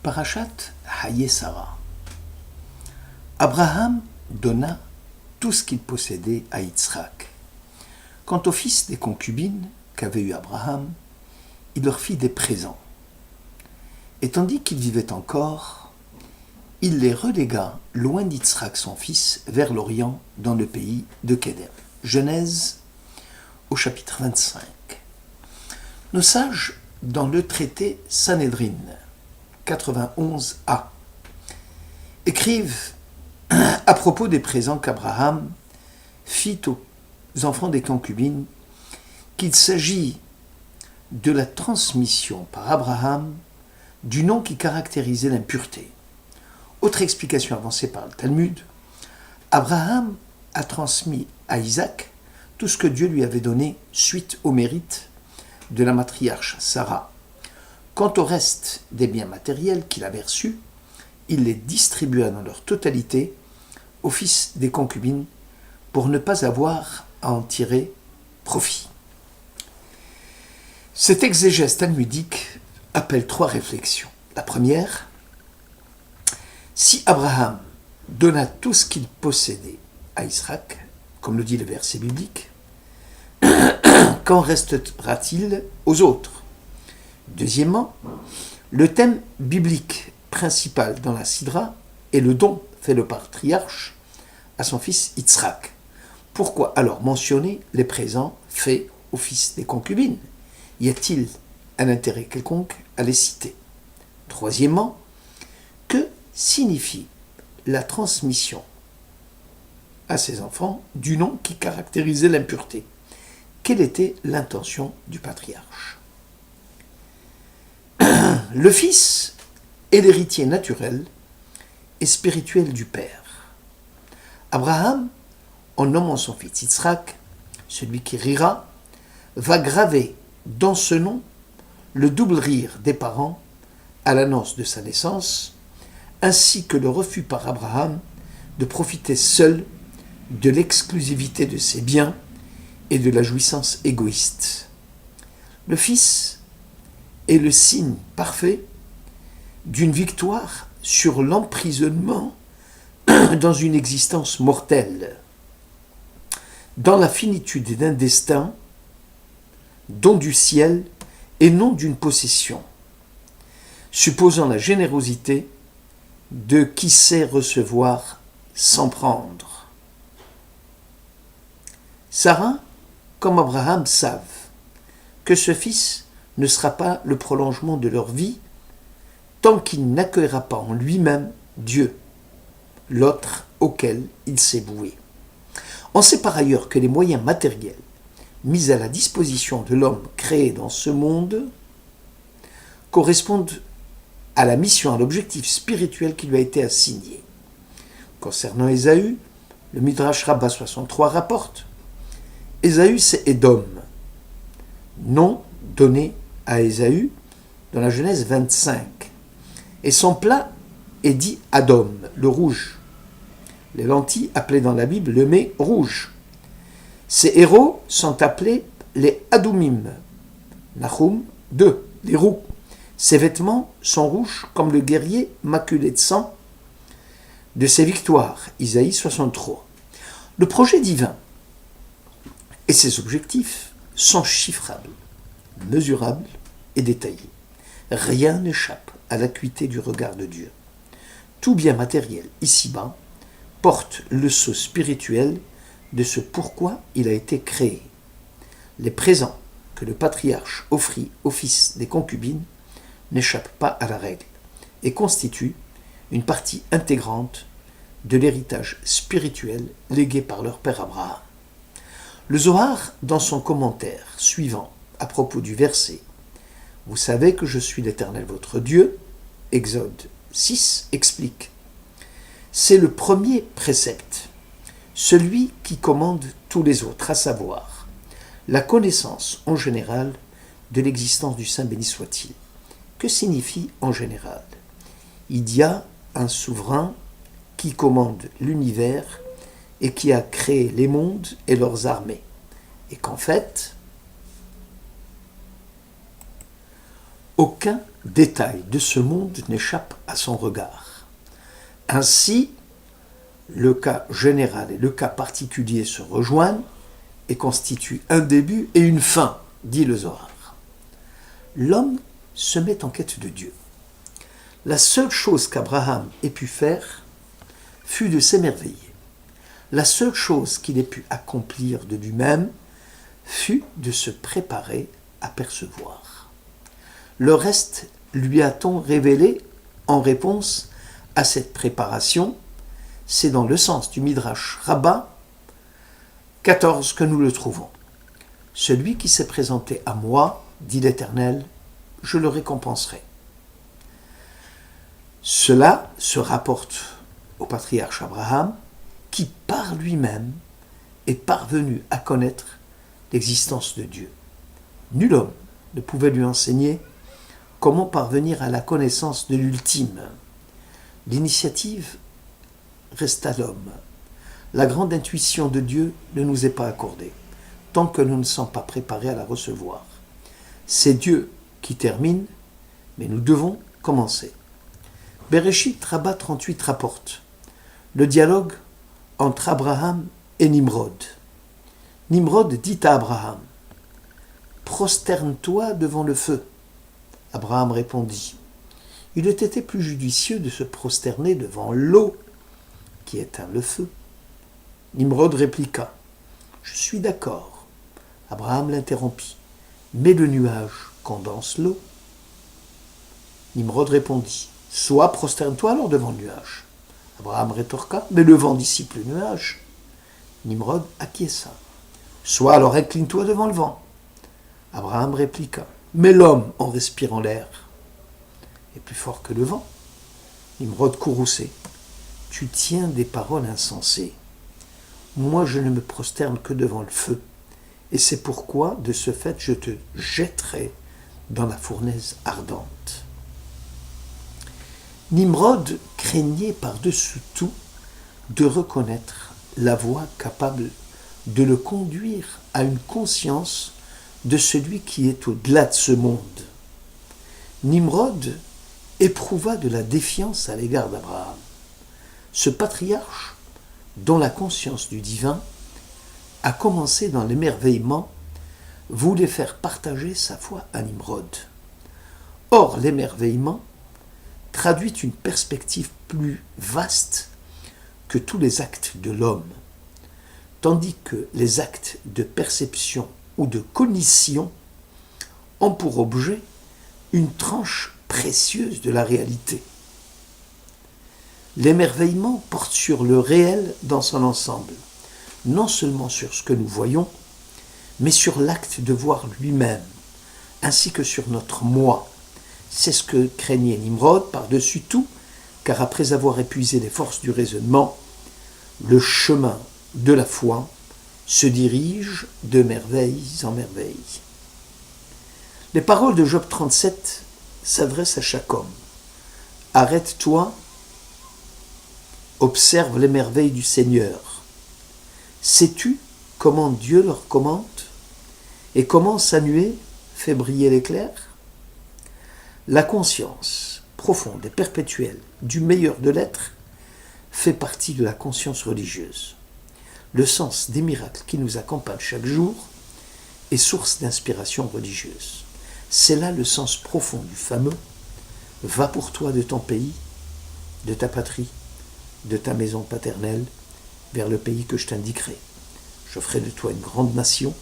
Parashat Haye Sarah. Abraham donna tout ce qu'il possédait à Yitzhak. Quant aux fils des concubines qu'avait eu Abraham, il leur fit des présents. Et tandis qu'ils vivaient encore, il les relégua loin d'Yitzhak son fils, vers l'Orient, dans le pays de Kédem. Genèse au chapitre 25. Nos sages, dans le traité Sanhédrin 91a, écrivent à propos des présents qu'Abraham fit aux enfants des concubines qu'il s'agit de la transmission par Abraham du nom qui caractérisait l'impureté. Autre explication avancée par le Talmud, Abraham a transmis à Isaac tout ce que Dieu lui avait donné suite au mérite de la matriarche Sarah. Quant au reste des biens matériels qu'il avait reçus, il les distribua dans leur totalité aux fils des concubines pour ne pas avoir à en tirer profit. Cette exégèse talmudique appelle trois réflexions. La première, si Abraham donna tout ce qu'il possédait à Isaac, comme le dit le verset biblique, qu'en restera-t-il aux autres? Deuxièmement, le thème biblique principal dans la Sidra est le don fait le patriarche à son fils Yitzhak. Pourquoi alors mentionner les présents faits aux fils des concubines? Y a-t-il un intérêt quelconque à les citer? Troisièmement, que signifie la transmission à ses enfants du nom qui caractérisait l'impureté? Quelle était l'intention du patriarche? Le fils est l'héritier naturel et spirituel du père. Abraham, en nommant son fils Yitzhak, celui qui rira, va graver dans ce nom le double rire des parents à l'annonce de sa naissance, ainsi que le refus par Abraham de profiter seul de l'exclusivité de ses biens et de la jouissance égoïste. Le Fils est le signe parfait d'une victoire sur l'emprisonnement dans une existence mortelle, dans la finitude d'un destin, don du ciel et non d'une possession, supposant la générosité de qui sait recevoir sans prendre. Sarah, comme Abraham, savent que ce fils ne sera pas le prolongement de leur vie tant qu'il n'accueillera pas en lui-même Dieu, l'autre auquel il s'est voué. On sait par ailleurs que les moyens matériels mis à la disposition de l'homme créé dans ce monde correspondent à la mission, à l'objectif spirituel qui lui a été assigné. Concernant Ésaü, le Midrash Rabbah 63 rapporte: Ésaü, c'est Édom, nom donné à Ésaü dans la Genèse 25. Et son plat est dit Adom, le rouge. Les lentilles appelées dans la Bible le mets rouge. Ces héros sont appelés les Adoumim, Nahum 2, les roux. Ses vêtements sont rouges comme le guerrier maculé de sang de ses victoires, Isaïe 63. Le projet divin et ses objectifs sont chiffrables, mesurables et détaillés. Rien n'échappe à l'acuité du regard de Dieu. Tout bien matériel ici-bas porte le sceau spirituel de ce pourquoi il a été créé. Les présents que le patriarche offrit aux fils des concubines n'échappent pas à la règle et constituent une partie intégrante de l'héritage spirituel légué par leur père Abraham. Le Zohar, dans son commentaire suivant à propos du verset « Vous savez que je suis l'Éternel votre Dieu » Exode 6 explique: c'est le premier précepte, celui qui commande tous les autres, à savoir la connaissance en général de l'existence du Saint béni soit-il. Que signifie en général? Il y a un souverain qui commande l'univers et qui a créé les mondes et leurs armées. Et qu'en fait, Aucun détail de ce monde n'échappe à son regard. Ainsi, le cas général et le cas particulier se rejoignent et constituent un début et une fin, dit le Zohar. L'homme se met en quête de Dieu. La seule chose qu'Abraham ait pu faire fut de s'émerveiller. La seule chose qu'il ait pu accomplir de lui-même fut de se préparer à percevoir. Le reste lui a-t-on révélé en réponse à cette préparation. C'est dans le sens du Midrash Rabbah 14 que nous le trouvons. Celui qui s'est présenté à moi, dit l'Éternel, je le récompenserai. Cela se rapporte au patriarche Abraham, qui par lui-même est parvenu à connaître l'existence de Dieu. Nul homme ne pouvait lui enseigner comment parvenir à la connaissance de l'ultime. L'initiative reste à l'homme. La grande intuition de Dieu ne nous est pas accordée, tant que nous ne sommes pas préparés à la recevoir. C'est Dieu qui termine, mais nous devons commencer. Bereshit Rabbah 38 rapporte le dialogue entre Abraham et Nimrod. Nimrod dit à Abraham, « Prosterne-toi devant le feu. » Abraham répondit, « Il eût été plus judicieux de se prosterner devant l'eau qui éteint le feu. » Nimrod répliqua, « Je suis d'accord. » Abraham l'interrompit, « Mais le nuage condense l'eau. » Nimrod répondit, « Soit prosterne-toi alors devant le nuage. » Abraham rétorqua, « Mais le vent dissipe le nuage. » Nimrod acquiesça. « Soit alors incline-toi devant le vent. » Abraham répliqua, « Mais l'homme, en respirant l'air, est plus fort que le vent. » Nimrod courrouçait, « Tu tiens des paroles insensées. Moi, je ne me prosterne que devant le feu, et c'est pourquoi, de ce fait, je te jetterai dans la fournaise ardente. » Nimrod craignait par-dessus tout de reconnaître la voie capable de le conduire à une conscience de celui qui est au-delà de ce monde. Nimrod éprouva de la défiance à l'égard d'Abraham. Ce patriarche, dont la conscience du divin a commencé dans l'émerveillement, voulait faire partager sa foi à Nimrod. Or, l'émerveillement traduit une perspective plus vaste que tous les actes de l'homme, tandis que les actes de perception ou de cognition ont pour objet une tranche précieuse de la réalité. L'émerveillement porte sur le réel dans son ensemble, non seulement sur ce que nous voyons, mais sur l'acte de voir lui-même, ainsi que sur notre moi. C'est ce que craignait Nimrod par-dessus tout, car après avoir épuisé les forces du raisonnement, le chemin de la foi se dirige de merveilles en merveilles. Les paroles de Job 37 s'adressent à chaque homme. Arrête-toi, observe les merveilles du Seigneur. Sais-tu comment Dieu leur commente et comment sa nuée fait briller l'éclair? La conscience profonde et perpétuelle du meilleur de l'être fait partie de la conscience religieuse. Le sens des miracles qui nous accompagnent chaque jour est source d'inspiration religieuse. C'est là le sens profond du fameux « Va pour toi de ton pays, de ta patrie, de ta maison paternelle, vers le pays que je t'indiquerai. Je ferai de toi une grande nation,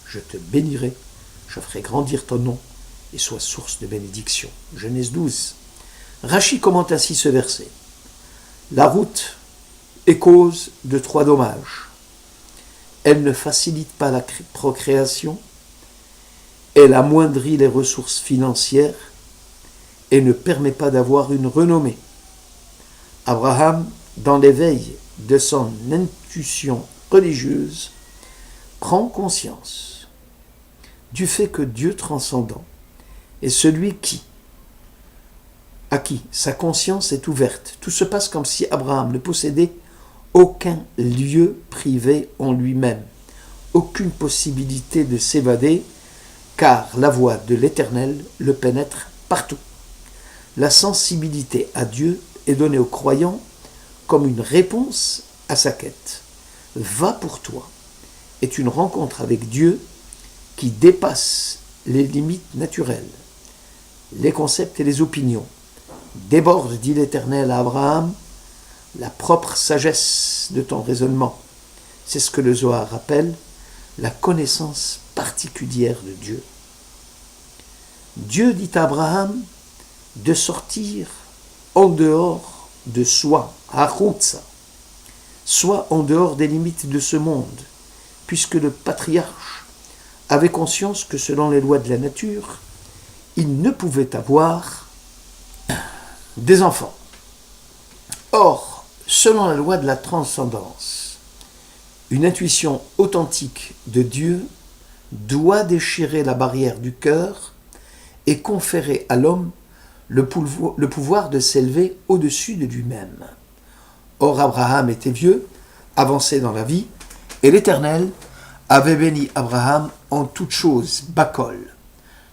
je te bénirai, je ferai grandir ton nom, et sois source de bénédiction. » Genèse 12. Rachi commente ainsi ce verset. La route est cause de 3 dommages. Elle ne facilite pas la procréation, elle amoindrit les ressources financières et ne permet pas d'avoir une renommée. Abraham, dans l'éveil de son intuition religieuse, prend conscience du fait que Dieu transcendant est celui à qui sa conscience est ouverte. Tout se passe comme si Abraham ne possédait aucun lieu privé en lui-même, aucune possibilité de s'évader car la voix de l'Éternel le pénètre partout. La sensibilité à Dieu est donnée aux croyants comme une réponse à sa quête. Va pour toi est une rencontre avec Dieu qui dépasse les limites naturelles, les concepts et les opinions. Déborde, dit l'Éternel à Abraham, la propre sagesse de ton raisonnement. C'est ce que le Zohar appelle la connaissance particulière de Dieu. Dieu dit à Abraham de sortir en dehors de soi, Achutza, soit en dehors des limites de ce monde, puisque le patriarche avait conscience que selon les lois de la nature, il ne pouvait avoir des enfants. Or, selon la loi de la transcendance, une intuition authentique de Dieu doit déchirer la barrière du cœur et conférer à l'homme le pouvoir de s'élever au-dessus de lui-même. Or, Abraham était vieux, avancé dans la vie, et l'Éternel avait béni Abraham en toutes choses, Bakol.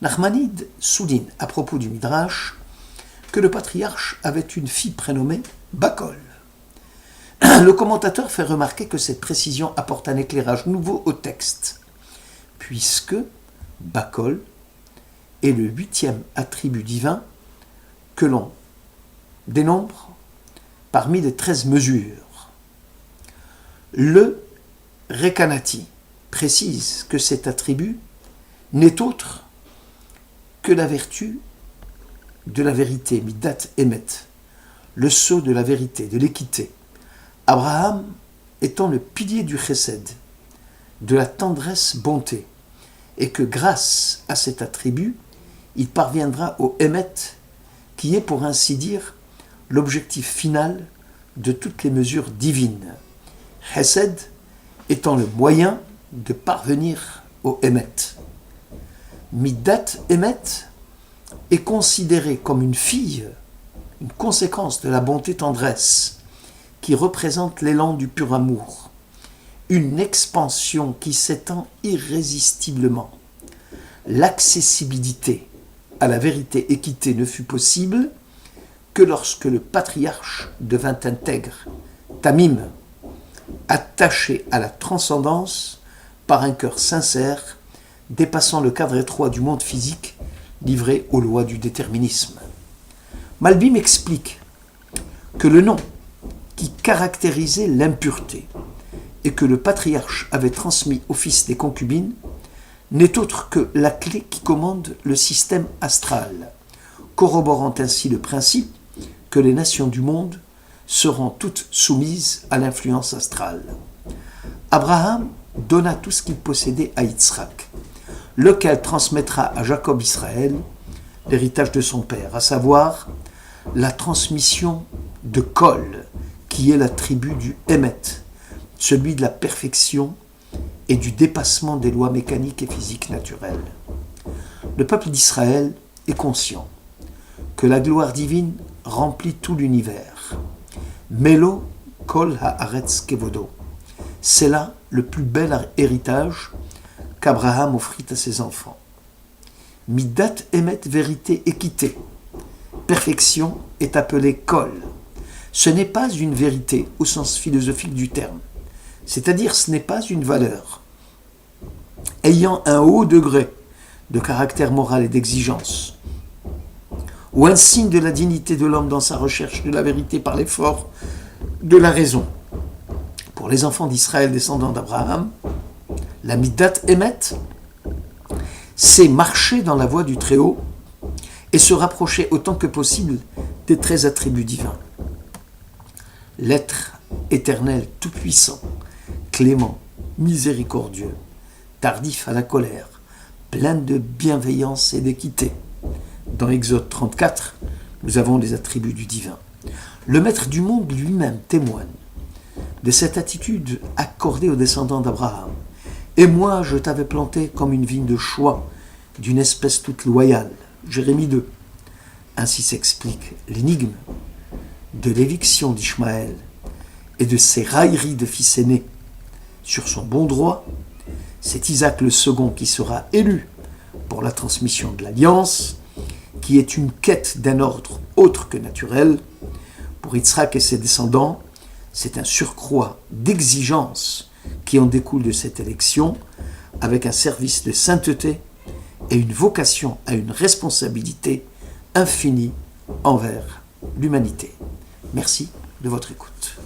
Nachmanide souligne à propos du Midrash que le patriarche avait une fille prénommée Bakol. Le commentateur fait remarquer que cette précision apporte un éclairage nouveau au texte, puisque Bakol est le 8e attribut divin que l'on dénombre parmi les 13 mesures. Le Rekanati précise que cet attribut n'est autre que la vertu de la vérité, Midat Emet, le sceau de la vérité, de l'équité. Abraham étant le pilier du chesed, de la tendresse bonté, et que grâce à cet attribut, il parviendra au Emet, qui est pour ainsi dire l'objectif final de toutes les mesures divines. Chesed étant le moyen de parvenir au Emet. Midat Emet est considérée comme une fille, une conséquence de la bonté-tendresse, qui représente l'élan du pur amour, une expansion qui s'étend irrésistiblement. L'accessibilité à la vérité équité ne fut possible que lorsque le patriarche devint intègre, tamim, attaché à la transcendance par un cœur sincère, dépassant le cadre étroit du monde physique, livré aux lois du déterminisme. Malbim explique que le nom qui caractérisait l'impureté et que le patriarche avait transmis au fils des concubines n'est autre que la clé qui commande le système astral, corroborant ainsi le principe que les nations du monde seront toutes soumises à l'influence astrale. Abraham donna tout ce qu'il possédait à Yitzhak, lequel transmettra à Jacob Israël l'héritage de son père, à savoir la transmission de Kol, qui est l'attribut du Emet, celui de la perfection et du dépassement des lois mécaniques et physiques naturelles. Le peuple d'Israël est conscient que la gloire divine remplit tout l'univers. Melo Kol Haaretz Kevodo. C'est là le plus bel héritage qu'Abraham offrit à ses enfants. Midat Emet, vérité, équité. Perfection est appelée Kol. Ce n'est pas une vérité au sens philosophique du terme, c'est-à-dire ce n'est pas une valeur ayant un haut degré de caractère moral et d'exigence, ou un signe de la dignité de l'homme dans sa recherche de la vérité par l'effort de la raison. Pour les enfants d'Israël descendants d'Abraham, la Midat Emet, c'est marcher dans la voie du Très-Haut et se rapprocher autant que possible des 13 attributs divins. L'être éternel tout-puissant, clément, miséricordieux, tardif à la colère, plein de bienveillance et d'équité. Dans Exode 34, nous avons les attributs du divin. Le maître du monde lui-même témoigne de cette attitude accordée aux descendants d'Abraham. Et moi, je t'avais planté comme une vigne de choix, d'une espèce toute loyale. Jérémie 2. Ainsi s'explique l'énigme de l'éviction d'Ishmaël et de ses railleries de fils aîné sur son bon droit. C'est Isaac le second qui sera élu pour la transmission de l'alliance, qui est une quête d'un ordre autre que naturel. Pour Yitzhak et ses descendants, c'est un surcroît d'exigence qui en découle de cette élection, avec un service de sainteté et une vocation à une responsabilité infinie envers l'humanité. Merci de votre écoute.